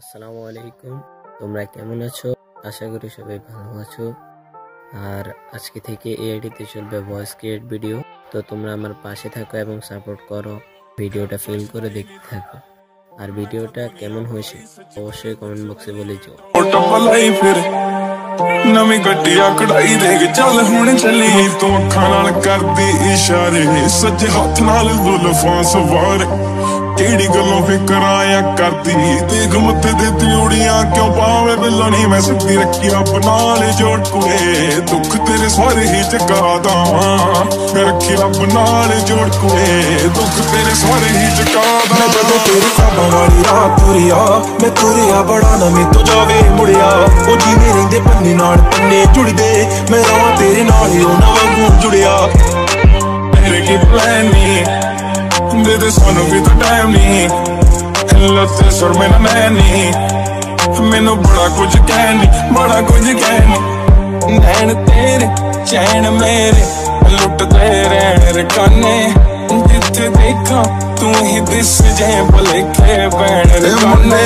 আসসালামু আলাইকুম। তোমরা কেমন আছো? আশা করি সবাই ভালো আছো। আর আজকে থেকে এই আইডিতে চলবে ভয়েস ক্রিয়েট ভিডিও। তো তোমরা আমার পাশে থাকো এবং সাপোর্ট করো, ভিডিওটা ফিল করে দেখতে থাকো। আর ভিডিওটা কেমন হয়েছে অবশ্যই কমেন্ট বক্সে বলে যাও। नवी गड्डिया कढ़ाई देख चल हुण चली तू अखां नाल करदी इशारे सज्जे हत्थ नाल जुल्फां सवार केड़ी गल्लों फिकर आया करदी देख मत्थे ते त्रिउड़ियां क्यों पावे बिल्लो नहीं मैं सिद्धी रखी रब नाल जोड़ कुड़े दुख तेरे सारे ही चुका दा रखी रब नाल जोड़ कुड़े दुख तेरे सारे ही चुका दा मैं जदों तेरी ख्वाबां वाली रात तुरिया मैं तुरिया बड़ा ना मैं तो जावे मुड़िया ओ जीवे रहिंदे पन्ने नाल पन्ने जुड़दे मैं रवां तेरे नाल ही उन्हां वांगू जुड़िया तेरे की प्लान नहीं दे सानू भी तो टाइम नहीं लत्ते सुर मेरा नैनी मैनू बड़ा कुछ कहनी नैन तेरे चैन मेरे लुटते रहन रकाने जिथे देखा तू ही दिस जे भलेखे बैण रकाने।